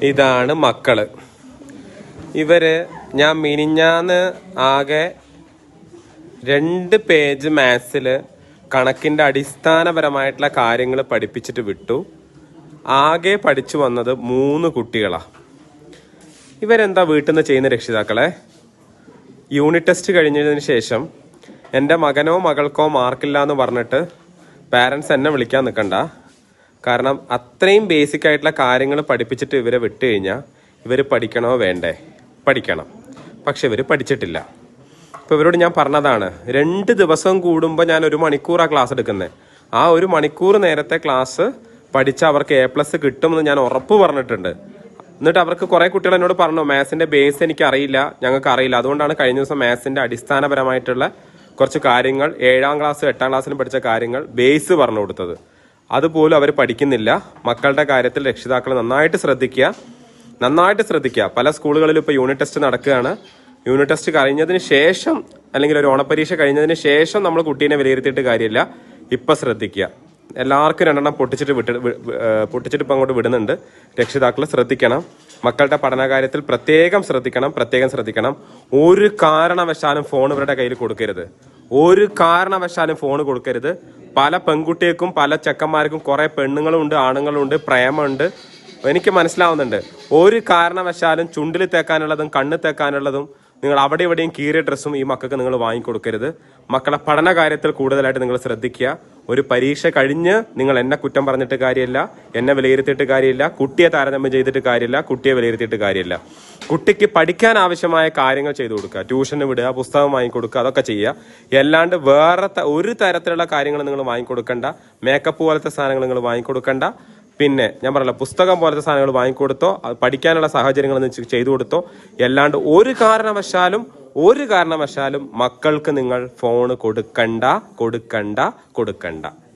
ഇതാണ് മക്കള്. ഇവര് ഞാൻ മിനിഞ്ഞാന്ന് ആകെ 2 പേജ് മാത്സിൽ കണക്കിൻ്റെ അടിസ്ഥാനപരമായിട്ടുള്ള കാര്യങ്ങൾ പഠിപ്പിച്ചിട്ട് വിട്ടു. ആകെ പഠിച്ചു വന്നത് 3 കുട്ടികളാണ്. ഇവരെന്താ വീട്ടിൽ നിന്ന് ചെയ്യുന്ന രക്ഷിതാക്കളെ? യൂണിറ്റ് ടെസ്റ്റ് കഴിഞ്ഞതിന് ശേഷം എൻ്റെ മകനോ മകൾക്കോ മാർക്കില്ല എന്ന് പറഞ്ഞിട്ട് പാരൻസ് എന്നെ വിളിക്കാൻ നിൽക്കണ്ട. കാരണം അത്രയും ബേസിക് ആയിട്ടുള്ള കാര്യങ്ങൾ പഠിപ്പിച്ചിട്ട് ഇവരെ വിട്ട് കഴിഞ്ഞാൽ ഇവർ പഠിക്കണോ വേണ്ടേ? പഠിക്കണം. പക്ഷെ ഇവർ പഠിച്ചിട്ടില്ല. ഇപ്പോൾ ഇവരോട് ഞാൻ പറഞ്ഞതാണ്, 2 ദിവസം കൂടുമ്പോൾ ഞാൻ 1 മണിക്കൂറാണ് ക്ലാസ് എടുക്കുന്നത്. ആ 1 മണിക്കൂർ നേരത്തെ ക്ലാസ് പഠിച്ചാൽ അവർക്ക് A+ കിട്ടുമെന്ന് ഞാൻ ഉറപ്പ് പറഞ്ഞിട്ടുണ്ട്. എന്നിട്ട് അവർക്ക് കുറേ കുട്ടികൾ എന്നോട് പറഞ്ഞു, മാത്സിൻ്റെ ബേസ് എനിക്ക് അറിയില്ല, ഞങ്ങൾക്ക് അറിയില്ല. അതുകൊണ്ടാണ് കഴിഞ്ഞ ദിവസം മാത്സിൻ്റെ അടിസ്ഥാനപരമായിട്ടുള്ള കുറച്ച് കാര്യങ്ങൾ 7ാം ക്ലാസ് 8ാം ക്ലാസ്സിലും പഠിച്ച കാര്യങ്ങൾ ബേസ് പറഞ്ഞു കൊടുത്തത്. അതുപോലും അവർ പഠിക്കുന്നില്ല. മക്കളുടെ കാര്യത്തിൽ രക്ഷിതാക്കൾ നന്നായിട്ട് ശ്രദ്ധിക്കുക. പല സ്കൂളുകളിലും ഇപ്പോൾ യൂണിറ്റ് ടെസ്റ്റ് നടക്കുകയാണ്. യൂണിറ്റ് ടെസ്റ്റ് കഴിഞ്ഞതിന് ശേഷം അല്ലെങ്കിൽ ഒരു ഓണപ്പരീക്ഷ കഴിഞ്ഞതിന് ശേഷം നമ്മൾ കുട്ടീനെ വിലയിരുത്തിയിട്ട് കാര്യമില്ല. ഇപ്പം ശ്രദ്ധിക്കുക. എല്ലാവർക്കും 2 പൊട്ടിച്ചിട്ട് ഇപ്പം അങ്ങോട്ട് വിടുന്നുണ്ട്. രക്ഷിതാക്കൾ ശ്രദ്ധിക്കണം. മക്കളുടെ പഠനകാര്യത്തിൽ പ്രത്യേകം ശ്രദ്ധിക്കണം. ഒരു കാരണവശാലും ഫോൺ ഇവരുടെ കയ്യിൽ കൊടുക്കരുത്. പല പെൺകുട്ടികൾക്കും പല ചെക്കന്മാർക്കും കുറേ പെണ്ണുങ്ങളും ഉണ്ട്, ആണുങ്ങളും ഉണ്ട്, പ്രേമമുണ്ട്. എനിക്ക് മനസ്സിലാവുന്നുണ്ട്. ഒരു കാരണവശാലും ചുണ്ടിൽ തേക്കാനുള്ളതും കണ്ണ് തേക്കാനുള്ളതും നിങ്ങൾ അവിടെ ഇവിടെയും കീറിയ ഡ്രസ്സും ഈ മക്കൾക്ക് നിങ്ങൾ വാങ്ങിക്കൊടുക്കരുത്. മക്കളെ പഠന കാര്യത്തിൽ കൂടുതലായിട്ട് നിങ്ങൾ ശ്രദ്ധിക്കുക. ഒരു പരീക്ഷ കഴിഞ്ഞ് നിങ്ങൾ എന്നെ കുറ്റം പറഞ്ഞിട്ട് കാര്യമില്ല, എന്നെ വിലയിരുത്തിയിട്ട് കാര്യമില്ല, കുട്ടിയെ താരതമ്യം ചെയ്തിട്ട് കാര്യമില്ല, കുട്ടിയെ വിലയിരുത്തിയിട്ട് കാര്യമില്ല. കുട്ടിക്ക് പഠിക്കാൻ ആവശ്യമായ കാര്യങ്ങൾ ചെയ്തു കൊടുക്കുക. ട്യൂഷന് വിടുക, പുസ്തകം വാങ്ങിക്കൊടുക്കുക, അതൊക്കെ ചെയ്യുക. അല്ലാണ്ട് വേറെ ഒരു തരത്തിലുള്ള കാര്യങ്ങൾ നിങ്ങൾ വാങ്ങിക്കൊടുക്കണ്ട. മേക്കപ്പ് പോലത്തെ സാധനങ്ങൾ നിങ്ങൾ വാങ്ങിക്കൊടുക്കണ്ട. പിന്നെ ഞാൻ പറഞ്ഞല്ലോ, പുസ്തകം പോലത്തെ സാധനങ്ങൾ വാങ്ങിക്കൊടുത്തോ, പഠിക്കാനുള്ള സാഹചര്യങ്ങൾ ചെയ്തു കൊടുത്തോ. അല്ലാണ്ട് ഒരു കാരണവശാലും മക്കൾക്ക് നിങ്ങൾ ഫോൺ കൊടുക്കണ്ട.